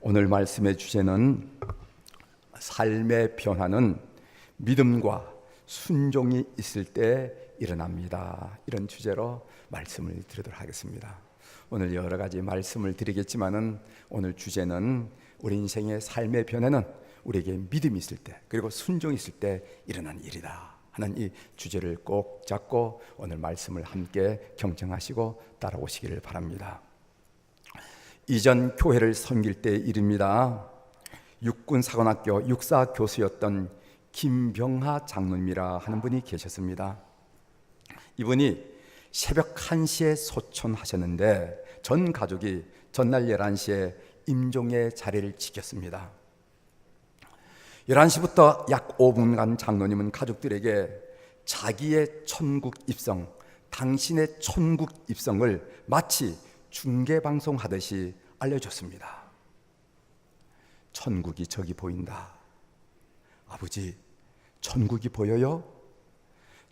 오늘 말씀의 주제는 삶의 변화는 믿음과 순종이 있을 때 일어납니다. 이런 주제로 말씀을 드리도록 하겠습니다. 오늘 여러 가지 말씀을 드리겠지만은 오늘 주제는 우리 인생의 삶의 변화는 우리에게 믿음이 있을 때 그리고 순종이 있을 때 일어난 일이다 하는 이 주제를 꼭 잡고 오늘 말씀을 함께 경청하시고 따라오시기를 바랍니다. 이전 교회를 섬길 때의 일입니다. 육군사관학교 육사 교수였던 김병하 장로님이라 하는 분이 계셨습니다. 이분이 새벽 1시에 소천하셨는데 전 가족이 전날 11시에 임종의 자리를 지켰습니다. 11시부터 약 5분간 장로님은 가족들에게 자기의 천국 입성, 당신의 천국 입성을 마치 중계방송하듯이 알려줬습니다. 천국이 저기 보인다. 아버지, 천국이 보여요?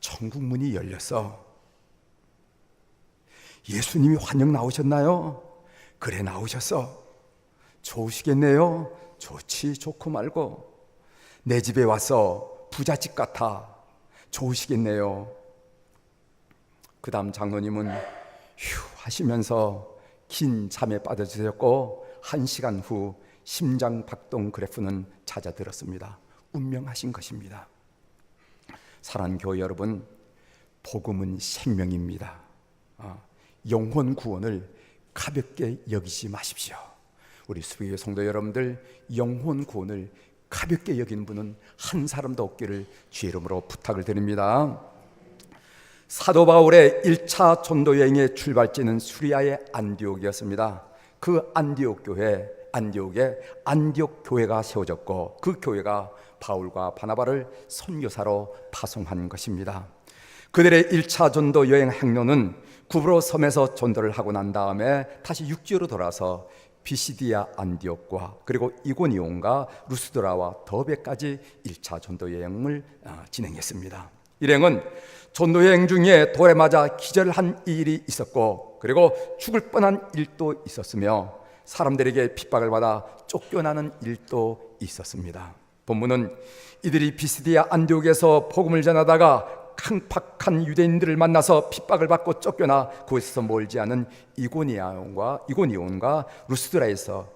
천국 문이 열렸어. 예수님이 환영 나오셨나요? 그래, 나오셨어. 좋으시겠네요? 좋지, 좋고 말고. 내 집에 와서 부잣집 같아. 좋으시겠네요. 그 다음 장로님은 휴 하시면서 긴 잠에 빠져드셨고 1시간 후 심장 박동 그래프는 잦아들었습니다. 운명하신 것입니다. 사랑하는 교회 여러분, 복음은 생명입니다. 영혼 구원을 가볍게 여기지 마십시오. 우리 수비의 성도 여러분들, 영혼 구원을 가볍게 여기는 분은 한 사람도 없기를 주의 이름으로 부탁을 드립니다. 사도 바울의 1차 전도 여행의 출발지는 수리아의 안디옥이었습니다. 그 안디옥 안디옥에 안디옥 교회가 세워졌고 그 교회가 바울과 바나바를 선교사로 파송한 것입니다. 그들의 1차 전도 여행 행로는 구브로 섬에서 전도를 하고 난 다음에 다시 육지로 돌아서 비시디아 안디옥과 그리고 이고니온과 루스드라와 더베까지 1차 전도 여행을 진행했습니다. 일행은 전도 여행 중에 돌에 맞아 기절한 일이 있었고 그리고 죽을 뻔한 일도 있었으며 사람들에게 핍박을 받아 쫓겨나는 일도 있었습니다. 본문은 이들이 비시디아 안디옥에서 복음을 전하다가 강팍한 유대인들을 만나서 핍박을 받고 쫓겨나 그곳에서 멀지 않은 이고니온과 루스드라에서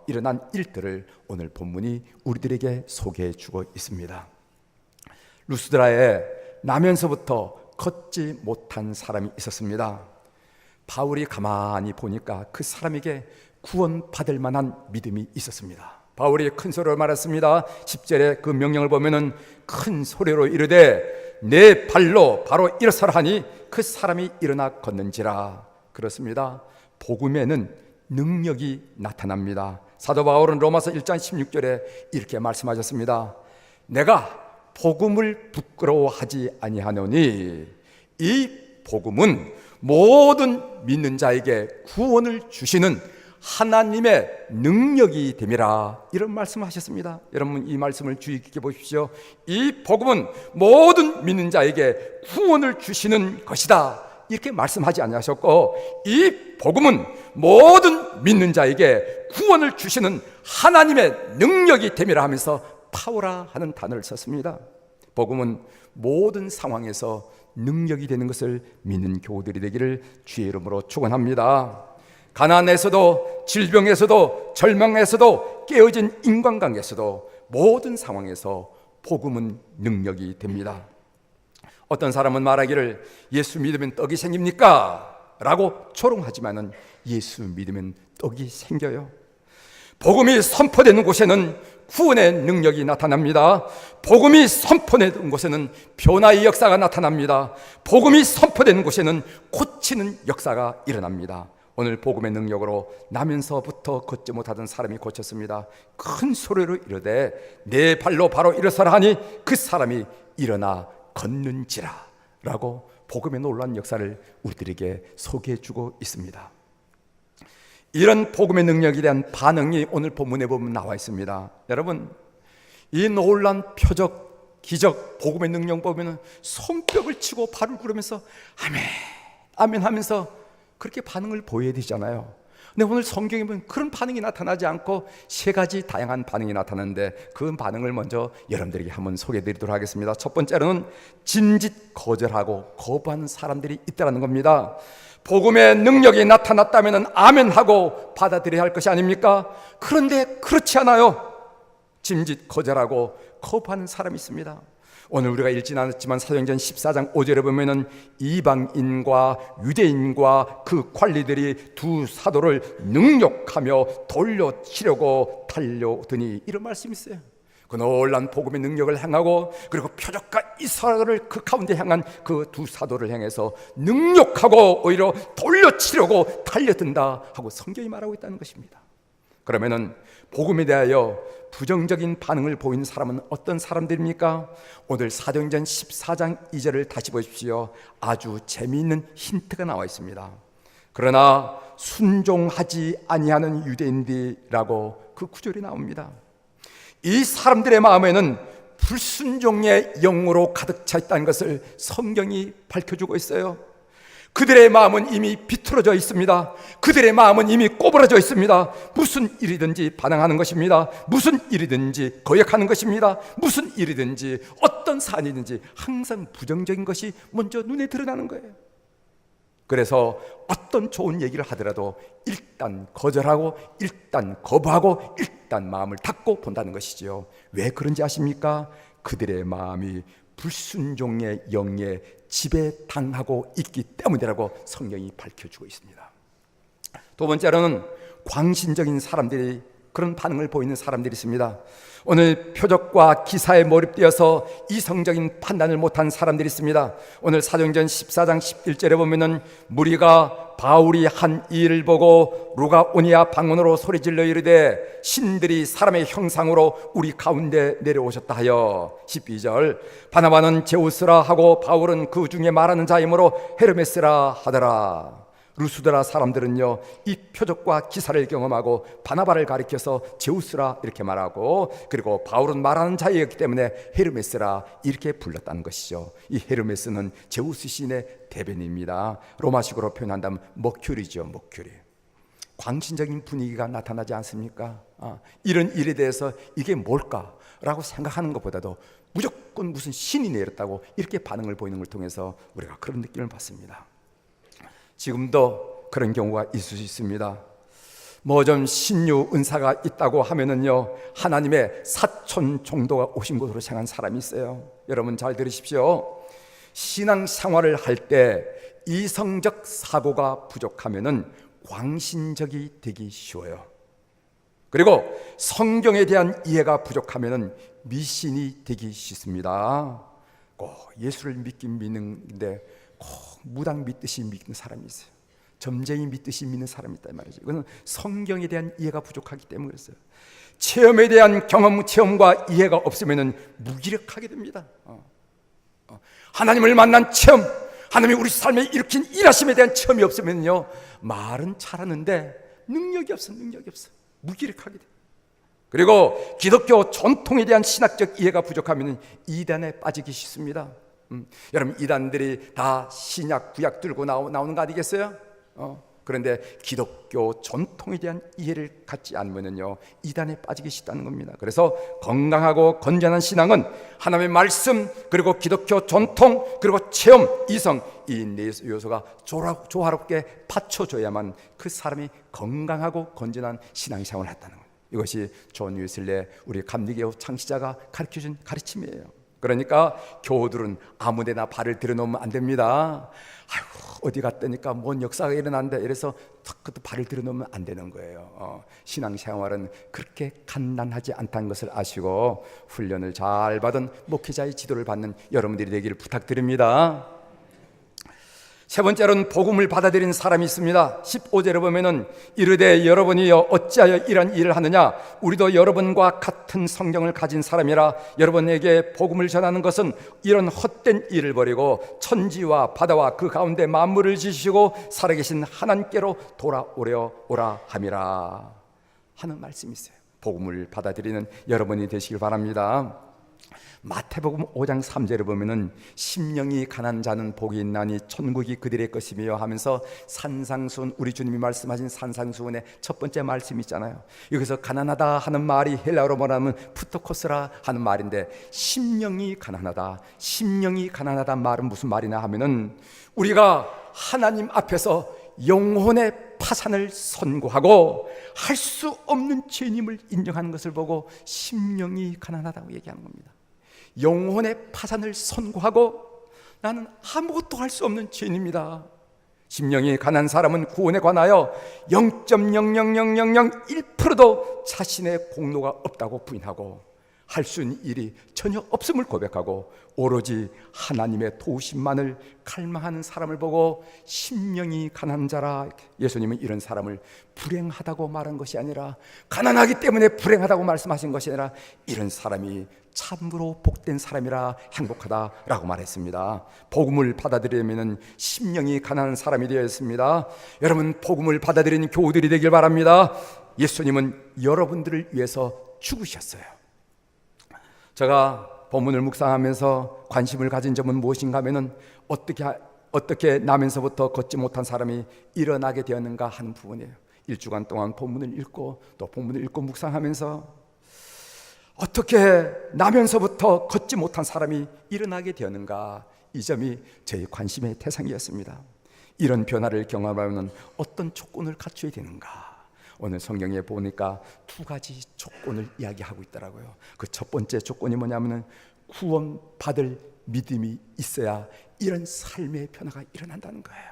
일어난 일들을 오늘 본문이 우리들에게 소개해 주고 있습니다. 루스드라에 나면서부터 걷지 못한 사람이 있었습니다. 바울이 가만히 보니까 그 사람에게 구원받을 만한 믿음이 있었습니다. 바울이 큰 소리로 말했습니다. 10절에 그 명령을 보면은 큰 소리로 이르되 내 발로 바로 일어서라 하니 그 사람이 일어나 걷는지라. 그렇습니다. 복음에는 능력이 나타납니다. 사도 바울은 로마서 1장 16절에 이렇게 말씀하셨습니다. 내가 복음을 부끄러워하지 아니하노니 이 복음은 모든 믿는 자에게 구원을 주시는 하나님의 능력이 됨이라. 이런 말씀하셨습니다. 여러분, 이 말씀을 주의 깊게 보십시오. 이 복음은 모든 믿는 자에게 구원을 주시는 것이다. 이렇게 말씀하지 아니하셨고 이 복음은 모든 믿는 자에게 구원을 주시는 하나님의 능력이 됨이라 하면서 파워라 하는 단어를 썼습니다. 복음은 모든 상황에서 능력이 되는 것을 믿는 교우들이 되기를 주의 이름으로 축원합니다. 가난에서도 질병에서도 절망에서도 깨어진 인간관계에서도 모든 상황에서 복음은 능력이 됩니다. 어떤 사람은 말하기를 예수 믿으면 떡이 생깁니까? 라고 조롱하지만은 예수 믿으면 떡이 생겨요. 복음이 선포되는 곳에는 구원의 능력이 나타납니다. 복음이 선포되는 곳에는 변화의 역사가 나타납니다. 복음이 선포되는 곳에는 고치는 역사가 일어납니다. 오늘 복음의 능력으로 나면서부터 걷지 못하던 사람이 고쳤습니다. 큰 소리로 이르되 내 발로 바로 일어서라 하니 그 사람이 일어나 걷는지라. 라고 복음의 놀라운 역사를 우리들에게 소개해 주고 있습니다. 이런 복음의 능력에 대한 반응이 오늘 본문에 보면 나와 있습니다. 여러분, 이 놀라운 표적, 기적, 복음의 능력 보면 손뼉을 치고 발을 구르면서 아멘, 아멘 하면서 그렇게 반응을 보여야 되잖아요. 근데 오늘 성경에 보면 그런 반응이 나타나지 않고 세 가지 다양한 반응이 나타나는데 그 반응을 먼저 여러분들에게 한번 소개해드리도록 하겠습니다. 첫 번째로는 짐짓 거절하고 거부하는 사람들이 있다는 겁니다. 복음의 능력이 나타났다면 아멘하고 받아들여야 할 것이 아닙니까? 그런데 그렇지 않아요. 짐짓 거절하고 거부하는 사람이 있습니다. 오늘 우리가 읽진 않았지만 사도행전 14장 5절에 보면은 이방인과 유대인과 그 관리들이 두 사도를 능욕하며 돌려치려고 달려드니, 이런 말씀이 있어요. 그 놀란 복음의 능력을 행하고 그리고 표적과 이스라엘을 그 가운데 향한 그 두 사도를 향해서 능욕하고 오히려 돌려치려고 달려든다 하고 성경이 말하고 있다는 것입니다. 그러면은 복음에 대하여 부정적인 반응을 보이는 사람은 어떤 사람들입니까? 오늘 사도행전 14장 2절을 다시 보십시오. 아주 재미있는 힌트가 나와 있습니다. 그러나 순종하지 아니하는 유대인들이라고 그 구절이 나옵니다. 이 사람들의 마음에는 불순종의 영으로 가득 차 있다는 것을 성경이 밝혀주고 있어요. 그들의 마음은 이미 비틀어져 있습니다. 그들의 마음은 이미 꼬부라져 있습니다. 무슨 일이든지 반항하는 것입니다. 무슨 일이든지 거역하는 것입니다. 무슨 일이든지 어떤 사안이든지 항상 부정적인 것이 먼저 눈에 드러나는 거예요. 그래서 어떤 좋은 얘기를 하더라도 일단 거절하고 일단 거부하고 일단 마음을 닫고 본다는 것이지요. 왜 그런지 아십니까? 그들의 마음이 불순종의 영에 지배당하고 있기 때문이라고 성경이 밝혀주고 있습니다. 두 번째로는 광신적인 사람들이, 그런 반응을 보이는 사람들이 있습니다. 오늘 표적과 기사에 몰입되어서 이성적인 판단을 못한 사람들이 있습니다. 오늘 사도행전 14장 11절에 보면은 무리가 바울이 한 이 일을 보고 루가오니아 방언으로 소리질러 이르되 신들이 사람의 형상으로 우리 가운데 내려오셨다 하여, 12절 바나바는 제우스라 하고 바울은 그 중에 말하는 자이므로 헤르메스라 하더라. 루스드라 사람들은요, 이 표적과 기사를 경험하고 바나바를 가리켜서 제우스라 이렇게 말하고, 그리고 바울은 말하는 자이었기 때문에 헤르메스라 이렇게 불렀다는 것이죠. 이 헤르메스는 제우스 신의 대변입니다. 로마식으로 표현한다면 머큐리죠. 머큐리. 광신적인 분위기가 나타나지 않습니까? 이런 일에 대해서 이게 뭘까라고 생각하는 것보다도 무조건 무슨 신이 내렸다고 이렇게 반응을 보이는 걸 통해서 우리가 그런 느낌을 받습니다. 지금도 그런 경우가 있을 수 있습니다. 뭐 좀 신유 은사가 있다고 하면은요, 하나님의 사촌 정도가 오신 곳으로 향한 사람이 있어요. 여러분 잘 들으십시오. 신앙 생활을 할 때 이성적 사고가 부족하면은 광신적이 되기 쉬워요. 그리고 성경에 대한 이해가 부족하면은 미신이 되기 쉽습니다. 꼭 예수를 믿긴 믿는데 꼭 무당 믿듯이 믿는 사람이 있어요. 점쟁이 믿듯이 믿는 사람이 있단 말이죠. 이거는 성경에 대한 이해가 부족하기 때문에 그랬어요. 체험에 대한 체험과 이해가 없으면 무기력하게 됩니다. 하나님을 만난 체험, 하나님이 우리 삶에 일으킨 일하심에 대한 체험이 없으면요, 말은 잘하는데 능력이 없어. 무기력하게 돼요. 그리고 기독교 전통에 대한 신학적 이해가 부족하면 이단에 빠지기 쉽습니다. 여러분 이단들이 다 신약 구약 들고 나오는 거 아니겠어요? 그런데 기독교 전통에 대한 이해를 갖지 않으면요, 이단에 빠지기 쉽다는 겁니다. 그래서 건강하고 건전한 신앙은 하나님의 말씀, 그리고 기독교 전통, 그리고 체험, 이성, 이 네 요소가 조화롭게 받쳐줘야만 그 사람이 건강하고 건전한 신앙생활을 했다는 거예요. 이것이 존 웨슬레 우리 감리교 창시자가 가르쳐준 가르침이에요. 그러니까 교우들은 아무데나 발을 들여놓으면 안 됩니다. 아이고 어디 갔다니까 뭔 역사가 일어난다 이래서 탁 발을 들여놓으면 안 되는 거예요. 신앙생활은 그렇게 간단하지 않다는 것을 아시고 훈련을 잘 받은 목회자의 지도를 받는 여러분들이 되기를 부탁드립니다. 세 번째로는 복음을 받아들인 사람이 있습니다. 15절에 보면은 이르되 여러분이여 어찌하여 이런 일을 하느냐, 우리도 여러분과 같은 성경을 가진 사람이라 여러분에게 복음을 전하는 것은 이런 헛된 일을 버리고 천지와 바다와 그 가운데 만물을 지으시고 살아계신 하나님께로 돌아오라 함이라 하는 말씀이 있어요. 복음을 받아들이는 여러분이 되시길 바랍니다. 마태복음 5장 3절에 보면은 심령이 가난한 자는 복이 있나니 천국이 그들의 것이며 하면서 산상수훈, 우리 주님이 말씀하신 산상수훈의 첫 번째 말씀이 있잖아요. 여기서 가난하다 하는 말이 헬라어로 말하면 푸토코스라 하는 말인데, 심령이 가난하다, 심령이 가난하다는 말은 무슨 말이냐 하면은 우리가 하나님 앞에서 영혼의 파산을 선고하고 할 수 없는 죄인임을 인정하는 것을 보고 심령이 가난하다고 얘기하는 겁니다. 영혼의 파산을 선고하고 나는 아무것도 할 수 없는 죄인입니다. 심령이 가난한 사람은 구원에 관하여 0.00001%도 자신의 공로가 없다고 부인하고 할 수 있는 일이 전혀 없음을 고백하고 오로지 하나님의 도우심만을 갈망하는 사람을 보고 심령이 가난한 자라. 예수님은 이런 사람을 불행하다고 말한 것이 아니라, 가난하기 때문에 불행하다고 말씀하신 것이 아니라, 이런 사람이 참으로 복된 사람이라 행복하다라고 말했습니다. 복음을 받아들이려면 심령이 가난한 사람이 되어야 했습니다. 여러분, 복음을 받아들이는 교우들이 되길 바랍니다. 예수님은 여러분들을 위해서 죽으셨어요. 제가 본문을 묵상하면서 관심을 가진 점은 무엇인가 하면은 어떻게 나면서부터 걷지 못한 사람이 일어나게 되었는가 하는 부분이에요. 일주간 동안 본문을 읽고 또 본문을 읽고 묵상하면서 어떻게 나면서부터 걷지 못한 사람이 일어나게 되었는가, 이 점이 제 관심의 대상이었습니다. 이런 변화를 경험하면 어떤 조건을 갖춰야 되는가? 오늘 성경에 보니까 두 가지 조건을 이야기하고 있더라고요. 그 첫 번째 조건이 뭐냐면 구원받을 믿음이 있어야 이런 삶의 변화가 일어난다는 거예요.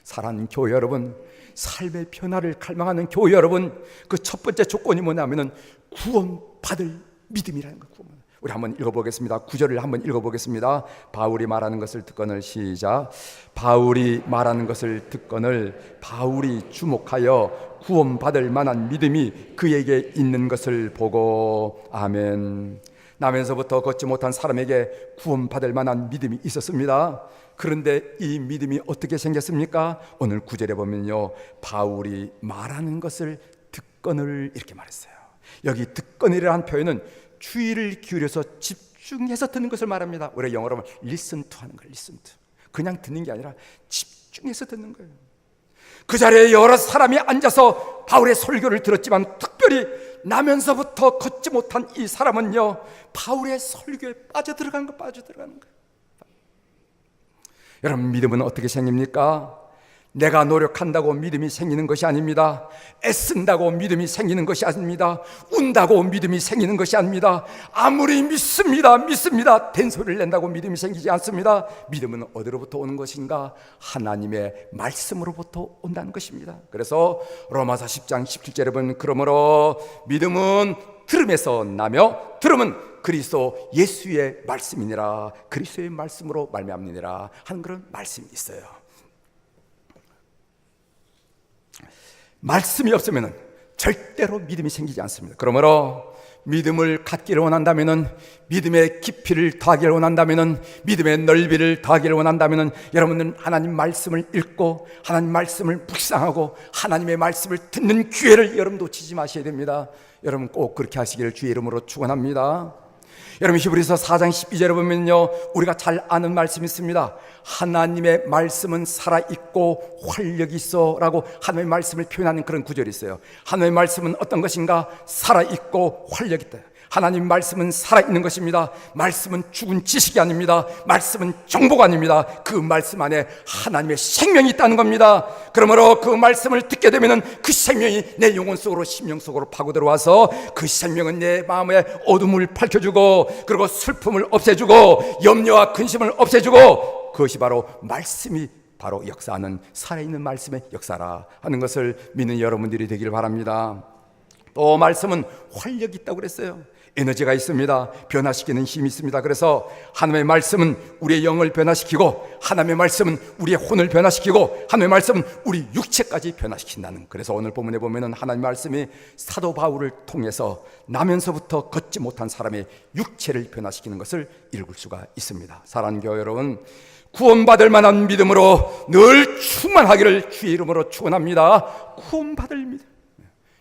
사랑하는 교회 여러분, 삶의 변화를 갈망하는 교회 여러분, 그 첫 번째 조건이 뭐냐면 구원받을 믿음이라는 거예요. 우리 한번 읽어보겠습니다. 9절을 한번 읽어보겠습니다. 바울이 말하는 것을 듣거늘, 시작. 바울이 말하는 것을 듣거늘 바울이 주목하여 구원받을 만한 믿음이 그에게 있는 것을 보고. 아멘. 나면서부터 걷지 못한 사람에게 구원받을 만한 믿음이 있었습니다. 그런데 이 믿음이 어떻게 생겼습니까? 오늘 9절에 보면요, 바울이 말하는 것을 듣거늘 이렇게 말했어요. 여기 듣거늘이라는 표현은 주의를 기울여서 집중해서 듣는 것을 말합니다. 우리 영어로 하면 listen to 하는 거예요. listen to. 그냥 듣는 게 아니라 집중해서 듣는 거예요. 그 자리에 여러 사람이 앉아서 바울의 설교를 들었지만 특별히 나면서부터 걷지 못한 이 사람은요, 바울의 설교에 빠져들어가는 거예요. 여러분, 믿음은 어떻게 생깁니까? 내가 노력한다고 믿음이 생기는 것이 아닙니다. 애쓴다고 믿음이 생기는 것이 아닙니다. 운다고 믿음이 생기는 것이 아닙니다. 아무리 믿습니다 된소리를 낸다고 믿음이 생기지 않습니다. 믿음은 어디로부터 오는 것인가? 하나님의 말씀으로부터 온다는 것입니다. 그래서 로마서 10장 17절에 보면 그러므로 믿음은 들음에서 나며 들음은 그리스도 예수의 말씀이니라. 그리스도의 말씀으로 말미암느니라 하는 그런 말씀이 있어요. 말씀이 없으면 절대로 믿음이 생기지 않습니다. 그러므로 믿음을 갖기를 원한다면, 믿음의 깊이를 더하기를 원한다면, 믿음의 넓이를 더하기를 원한다면, 여러분은 하나님 말씀을 읽고 하나님 말씀을 묵상하고 하나님의 말씀을 듣는 기회를 여러분 놓치지 마셔야 됩니다. 여러분 꼭 그렇게 하시기를 주의 이름으로 축원합니다. 여러분, 히브리서 4장 12절에 보면요, 우리가 잘 아는 말씀이 있습니다. 하나님의 말씀은 살아있고 활력이 있어 라고 하나님의 말씀을 표현하는 그런 구절이 있어요. 하나님의 말씀은 어떤 것인가? 살아있고 활력이 있다. 하나님 말씀은 살아있는 것입니다. 말씀은 죽은 지식이 아닙니다. 말씀은 정보가 아닙니다. 그 말씀 안에 하나님의 생명이 있다는 겁니다. 그러므로 그 말씀을 듣게 되면 그 생명이 내 영혼 속으로, 심령 속으로 파고 들어와서 그 생명은 내 마음의 어둠을 밝혀주고, 그리고 슬픔을 없애주고, 염려와 근심을 없애주고, 그것이 바로 말씀이 바로 역사하는 살아있는 말씀의 역사라 하는 것을 믿는 여러분들이 되길 바랍니다. 또 말씀은 활력이 있다고 그랬어요. 에너지가 있습니다. 변화시키는 힘이 있습니다. 그래서 하나님의 말씀은 우리의 영을 변화시키고, 하나님의 말씀은 우리의 혼을 변화시키고, 하나님의 말씀은 우리 육체까지 변화시킨다는. 그래서 오늘 본문에 보면은 하나님의 말씀이 사도 바울을 통해서 나면서부터 걷지 못한 사람의 육체를 변화시키는 것을 읽을 수가 있습니다. 사랑하는 교회 여러분, 구원받을 만한 믿음으로 늘 충만하기를 주의 이름으로 축원합니다. 구원받을 믿음.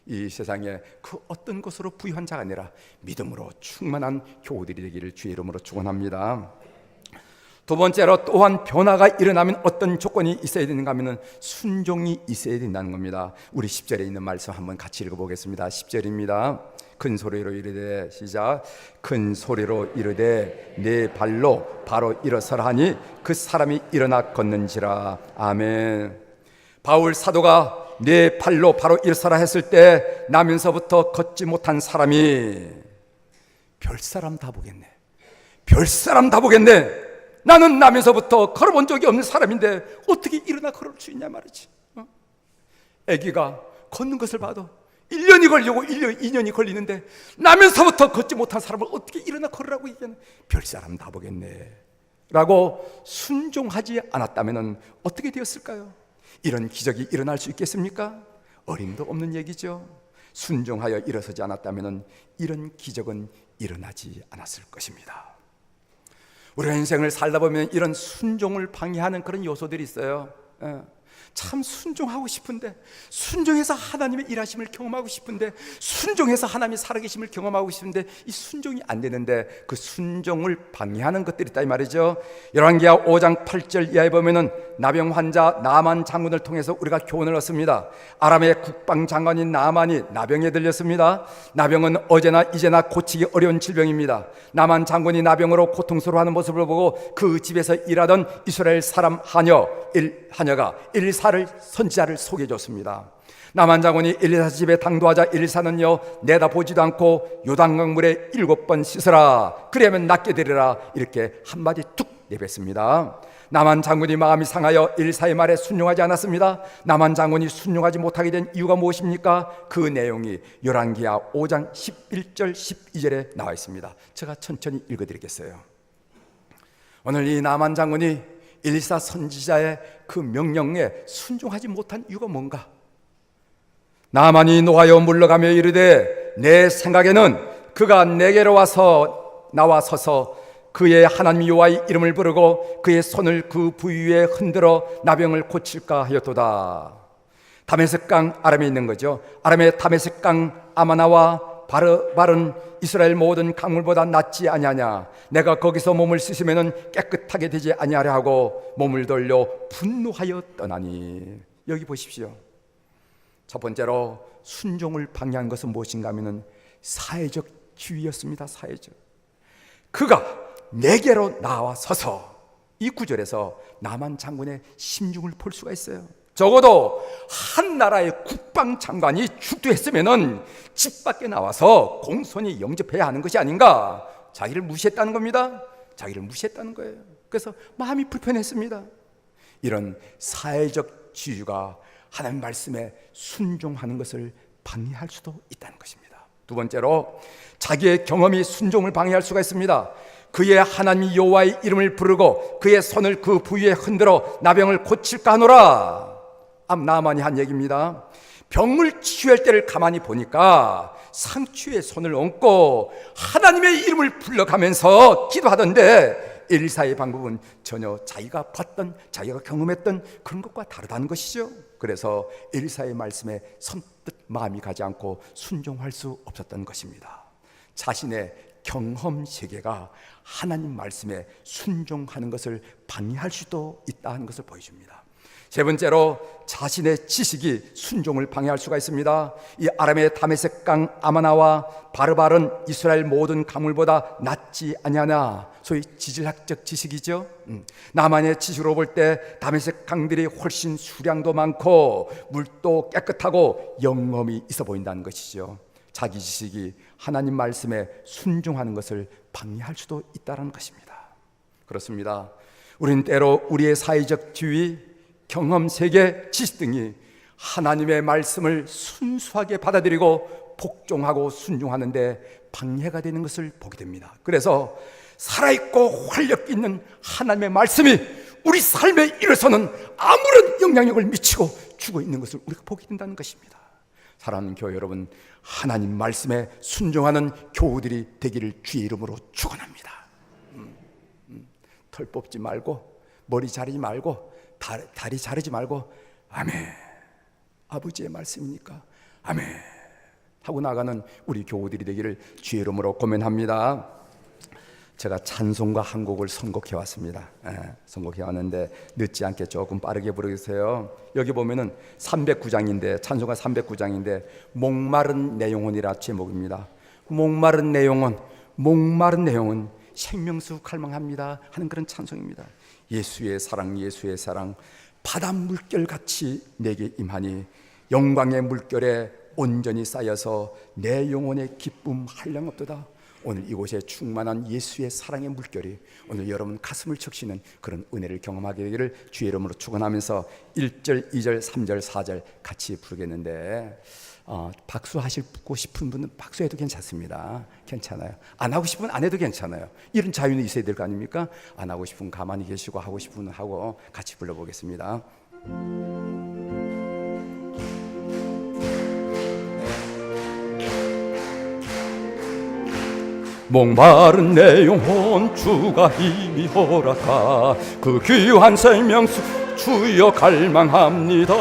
이 세상에 그 어떤 것으로 부유한 자가 아니라 믿음으로 충만한 교우들이 되기를 주의 이름으로 축원합니다. 두 번째로 또한 변화가 일어나면 어떤 조건이 있어야 되는가 하면 순종이 있어야 된다는 겁니다. 우리 10절에 있는 말씀 한번 같이 읽어보겠습니다. 10절입니다. 큰 소리로 이르되, 시작. 큰 소리로 이르되 네 발로 바로 일어서라 하니 그 사람이 일어나 걷는지라. 아멘. 바울 사도가 네 발로 바로 일어서라 했을 때 나면서부터 걷지 못한 사람이 별사람 다 보겠네, 별사람 다 보겠네, 나는 나면서부터 걸어본 적이 없는 사람인데 어떻게 일어나 걸을 수 있냐 말이지. 아기가 걷는 것을 봐도 1년이 걸리고 1년, 2년이 걸리는데 나면서부터 걷지 못한 사람을 어떻게 일어나 걸으라고 얘기하는, 별사람 다 보겠네 라고 순종하지 않았다면 어떻게 되었을까요? 이런 기적이 일어날 수 있겠습니까? 어림도 없는 얘기죠. 순종하여 일어서지 않았다면 이런 기적은 일어나지 않았을 것입니다. 우리 인생을 살다 보면 이런 순종을 방해하는 그런 요소들이 있어요. 참 순종하고 싶은데, 순종해서 하나님의 일하심을 경험하고 싶은데, 순종해서 하나님이 살아계심을 경험하고 싶은데 이 순종이 안 되는데 그 순종을 방해하는 것들이 있다 이 말이죠. 열왕기하 5장 8절 이하에 보면은 나병 환자 나만 장군을 통해서 우리가 교훈을 얻습니다. 아람의 국방장관인 나만이 나병에 들렸습니다. 나병은 어제나 이제나 고치기 어려운 질병입니다. 나만 장군이 나병으로 고통스러워하는 모습을 보고 그 집에서 일하던 이스라엘 사람 하녀가 엘리사를 선지자를 소개해줬습니다. 나만 장군이 엘리사 집에 당도하자 엘리사는요, 내다보지도 않고 요단강물에 7번 씻으라, 그러면 낫게 되리라, 이렇게 한마디 툭 내뱉습니다. 나만 장군이 마음이 상하여 엘리사의 말에 순종하지 않았습니다. 나만 장군이 순종하지 못하게 된 이유가 무엇입니까? 그 내용이 열왕기하 5장 11절 12절에 나와 있습니다. 제가 천천히 읽어드리겠어요. 오늘 이 나만 장군이 엘리사 선지자의 그 명령에 순종하지 못한 이유가 뭔가? 나만이 노하여 물러가며 이르되 내 생각에는 그가 내게로 나와서서 그의 하나님 여호와의 이름을 부르고 그의 손을 그 부위에 흔들어 나병을 고칠까 하였도다. 다메섹강, 아람에 있는 거죠. 아람의 다메섹강 아마나와 바르바른 이스라엘 모든 강물보다 낫지 아니하냐. 내가 거기서 몸을 씻으면 깨끗하게 되지 아니하려 하고 몸을 돌려 분노하여 떠나니. 여기 보십시오. 첫 번째로 순종을 방해한 것은 무엇인가 하면 사회적 지위였습니다. 사회적. 그가 내게로 나와서서, 이 구절에서 나만 장군의 심중을 볼 수가 있어요. 적어도 한 나라의 국방장관이 출두했으면 집 밖에 나와서 공손히 영접해야 하는 것이 아닌가. 자기를 무시했다는 겁니다. 자기를 무시했다는 거예요. 그래서 마음이 불편했습니다. 이런 사회적 지위가 하나님 말씀에 순종하는 것을 방해할 수도 있다는 것입니다. 두 번째로 자기의 경험이 순종을 방해할 수가 있습니다. 그의 하나님 여호와의 이름을 부르고 그의 손을 그 부위에 흔들어 나병을 고칠까 하노라. 나만이 한 얘기입니다. 병을 치유할 때를 가만히 보니까 상추에 손을 얹고 하나님의 이름을 불러가면서 기도하던데 엘리사의 방법은 전혀 자기가 봤던, 자기가 경험했던 그런 것과 다르다는 것이죠. 그래서 엘리사의 말씀에 선뜻 마음이 가지 않고 순종할 수 없었던 것입니다. 자신의 경험 세계가 하나님 말씀에 순종하는 것을 방해할 수도 있다는 것을 보여줍니다. 세 번째로 자신의 지식이 순종을 방해할 수가 있습니다. 이 아람의 다메섹강 아마나와 바르바른 이스라엘 모든 강물보다 낫지 아니하나, 소위 지질학적 지식이죠. 나만의 지식으로 볼 때 다메섹 강들이 훨씬 수량도 많고 물도 깨끗하고 영험이 있어 보인다는 것이죠. 자기 지식이 하나님 말씀에 순종하는 것을 방해할 수도 있다는 것입니다. 그렇습니다. 우리는 때로 우리의 사회적 지위, 경험, 세계, 지식 등이 하나님의 말씀을 순수하게 받아들이고 복종하고 순종하는데 방해가 되는 것을 보게 됩니다. 그래서 살아있고 활력 있는 하나님의 말씀이 우리 삶에 일어서는 아무런 영향력을 미치고 주고 있는 것을 우리가 보게 된다는 것입니다. 사랑하는 교회 여러분, 하나님 말씀에 순종하는 교우들이 되기를 주의 이름으로 축원합니다. 털 뽑지 말고, 머리 자르지 말고, 다리 자르지 말고, 아멘. 아버지의 말씀이니까 아멘. 하고 나가는 우리 교우들이 되기를 주의 이름으로 고면합니다. 제가 찬송가 한 곡을 선곡해 왔습니다. 선곡해 왔는데 늦지 않게 조금 빠르게 부르세요. 여기 보면은 309장인데 찬송가 309장인데 목마른 내 영혼이라 제목입니다. 목마른 내 영혼, 목마른 내 영혼 생명수 갈망합니다 하는 그런 찬송입니다. 예수의 사랑, 예수의 사랑 바다 물결같이 내게 임하니 영광의 물결에 온전히 쌓여서 내 영혼의 기쁨 한량없도다. 오늘 이곳에 충만한 예수의 사랑의 물결이 오늘 여러분 가슴을 적시는 그런 은혜를 경험하게 되기를 주의 이름으로 축원하면서 1절, 2절, 3절, 4절 같이 부르겠는데 박수하시고 싶은 분은 박수해도 괜찮습니다. 괜찮아요. 안 하고 싶으면 안 해도 괜찮아요. 이런 자유는 있어야 될 거 아닙니까? 안 하고 싶으면 가만히 계시고 하고 싶으면 하고 같이 불러보겠습니다. 목마른 내 영혼 주가 힘이 허락하 그 귀한 생명수 주여 갈망합니다.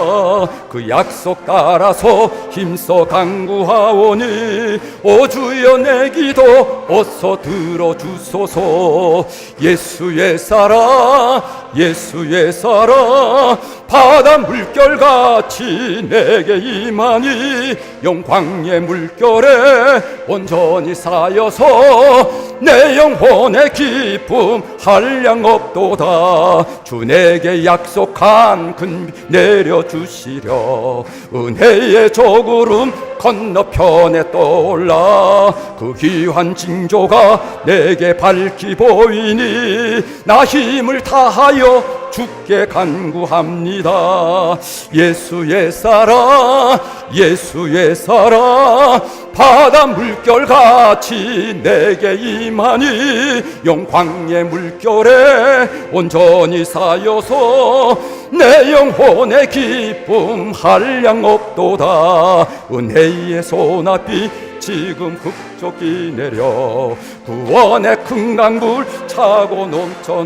그 약속 따라서 힘써 간구하오니 오 주여 내 기도 어서 들어주소서. 예수의 사랑 예수의 사랑 바다 물결같이 내게 임하니 영광의 물결에 온전히 쌓여서 내 영혼의 기쁨 한량없도다. 주 내게 약속한 큰 내려주시려 은혜의 저구름 건너편에 떠올라 그 귀한 징조가 내게 밝히 보이니 나 힘을 다하여 주께 간구합니다. 예수의 사랑 예수의 사랑 바다 물결같이 내게 임하니 영광의 물결에 온전히 쌓여서 내 영혼의 기쁨 한량없도다. 은혜의 소나비 지금 흙적이 내려 구원의 큰 강물 차고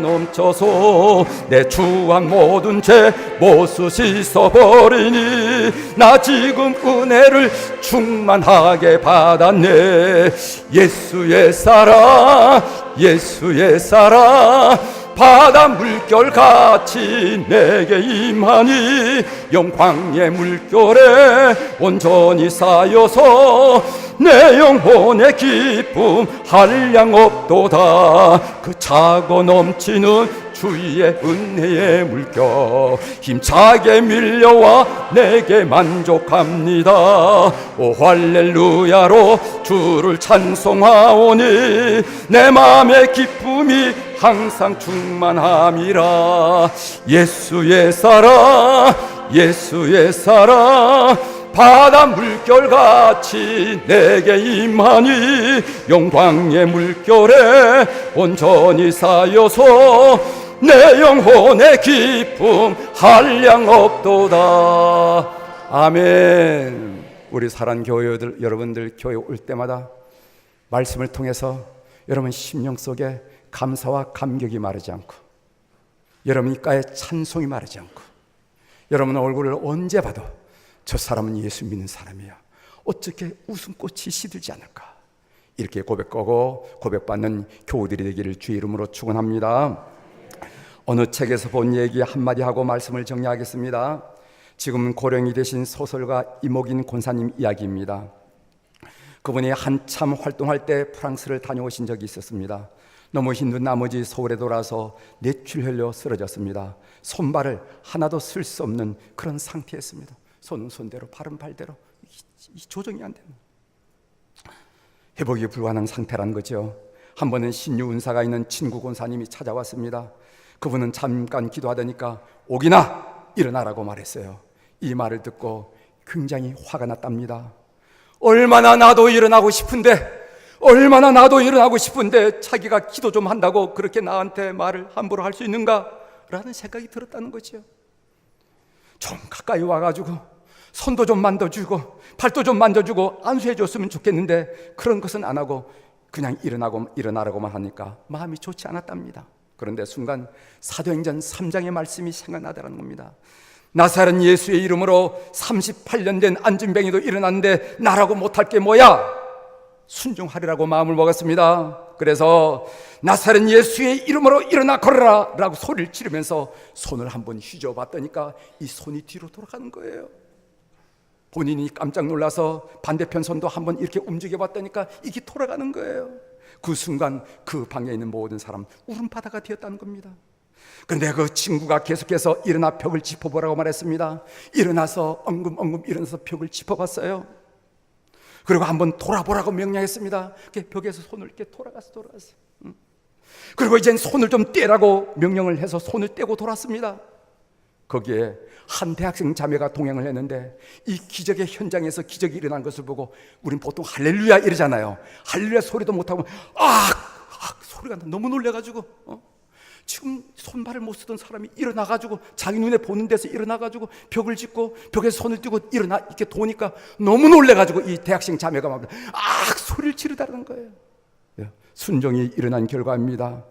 넘쳐서 내 추한 모든 죄 모두 씻어버리니 나 지금 은혜를 충만하게 받았네. 예수의 사랑 예수의 사랑 바다 물결같이 내게 임하니 영광의 물결에 온전히 쌓여서 내 영혼의 기쁨 한량없도다. 그 차고 넘치는 주의 은혜의 물결 힘차게 밀려와 내게 만족합니다. 오 할렐루야로 주를 찬송하오니 내 맘의 기쁨이 항상 충만함이라. 예수의 사랑 예수의 사랑 바다 물결같이 내게 임하니 영광의 물결에 온전히 쌓여서 내 영혼의 기쁨 한량없도다. 아멘. 우리 사랑 교회들 여러분들 교회 올 때마다 말씀을 통해서 여러분 심령 속에 감사와 감격이 마르지 않고 여러분 입가에 찬송이 마르지 않고 여러분 얼굴을 언제 봐도 저 사람은 예수 믿는 사람이야, 어떻게 웃음꽃이 시들지 않을까, 이렇게 고백하고 고백받는 교우들이 되기를 주의 이름으로 축원합니다. 어느 책에서 본 얘기 한마디 하고 말씀을 정리하겠습니다. 지금 고령이 되신 소설가 이목인 권사님 이야기입니다. 그분이 한참 활동할 때 프랑스를 다녀오신 적이 있었습니다. 너무 힘든 나머지 서울에 돌아서 뇌출 흘려 쓰러졌습니다. 손발을 하나도 쓸 수 없는 그런 상태였습니다. 손은 손대로 발은 발대로 조정이 안 되는 회복이 불가능한 상태라는 거죠. 한 번은 신유 은사가 있는 친구 권사님이 찾아왔습니다. 그분은 잠깐 기도하다니까 오기나 일어나라고 말했어요. 이 말을 듣고 굉장히 화가 났답니다. 얼마나 나도 일어나고 싶은데 자기가 기도 좀 한다고 그렇게 나한테 말을 함부로 할 수 있는가? 라는 생각이 들었다는 거죠. 좀 가까이 와가지고 손도 좀 만져주고 발도 좀 만져주고 안수해줬으면 좋겠는데 그런 것은 안 하고 그냥 일어나라고만 하니까 마음이 좋지 않았답니다. 그런데 순간 사도행전 3장의 말씀이 생각나더라는 겁니다. 나사렛 예수의 이름으로 38년 된 안진뱅이도 일어났는데 나라고 못할 게 뭐야? 순종하리라고 마음을 먹었습니다. 그래서 나사렛 예수의 이름으로 일어나 걸어라 라고 소리를 지르면서 손을 한번 휘저어봤더니까 이 손이 뒤로 돌아가는 거예요. 본인이 깜짝 놀라서 반대편 손도 한번 이렇게 움직여봤더니까 이게 돌아가는 거예요. 그 순간 그 방에 있는 모든 사람 울음바다가 되었다는 겁니다. 그런데 그 친구가 계속해서 일어나 벽을 짚어보라고 말했습니다. 일어나서 엉금엉금 일어나서 벽을 짚어봤어요. 그리고 한번 돌아보라고 명령했습니다. 벽에서 손을 이렇게 돌아갔어. 그리고 이젠 손을 좀 떼라고 명령을 해서 손을 떼고 돌았습니다. 거기에 한 대학생 자매가 동행을 했는데 이 기적의 현장에서 기적이 일어난 것을 보고 우린 보통 할렐루야 이러잖아요. 할렐루야 소리도 못하고 소리가 너무 놀래가지고 지금 손발을 못 쓰던 사람이 일어나가지고 자기 눈에 보는 데서 일어나가지고 벽을 짚고 벽에 손을 띄고 일어나 이렇게 도니까 너무 놀래가지고 이 대학생 자매가 막 소리를 지르다는 거예요. 순종이 일어난 결과입니다.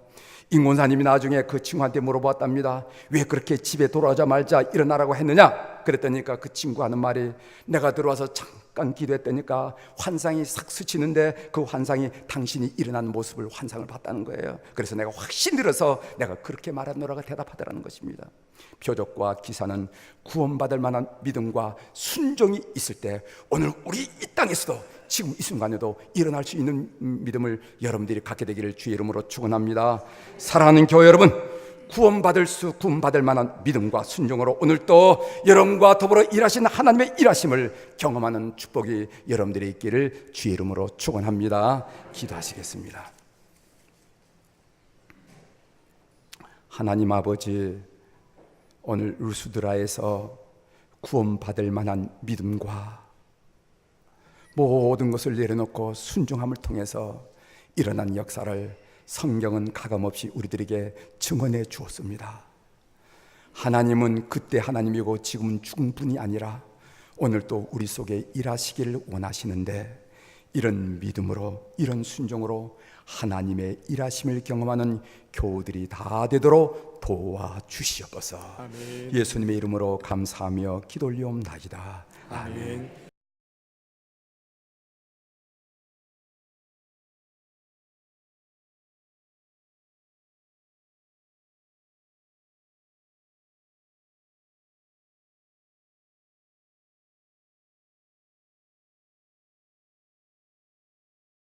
임권사님이 나중에 그 친구한테 물어봤답니다. 왜 그렇게 집에 돌아오자마자 일어나라고 했느냐? 그랬더니까 그 친구 하는 말이 내가 들어와서 잠깐 기도했더니까 환상이 싹 스치는데 그 환상이 당신이 일어난 모습을 환상을 봤다는 거예요. 그래서 내가 확신 들어서 내가 그렇게 말하노라고 대답하더라는 것입니다. 표적과 기사는 구원받을 만한 믿음과 순종이 있을 때 오늘 우리 이 땅에서도 지금 이 순간에도 일어날 수 있는 믿음을 여러분들이 갖게 되기를 주의 이름으로 축원합니다. 사랑하는 교회 여러분, 구원받을 만한 믿음과 순종으로 오늘 또 여러분과 더불어 일하신 하나님의 일하심을 경험하는 축복이 여러분들이 있기를 주의 이름으로 축원합니다. 기도하시겠습니다. 하나님 아버지, 오늘 루스드라에서 구원받을 만한 믿음과 모든 것을 내려놓고 순종함을 통해서 일어난 역사를 성경은 가감없이 우리들에게 증언해 주었습니다. 하나님은 그때 하나님이고 지금은 죽은 분이 아니라 오늘 또 우리 속에 일하시기를 원하시는데 이런 믿음으로 이런 순종으로 하나님의 일하심을 경험하는 교우들이 다 되도록 도와주시옵소서. 아멘. 예수님의 이름으로 감사하며 기도 올리옵나이다. 아멘.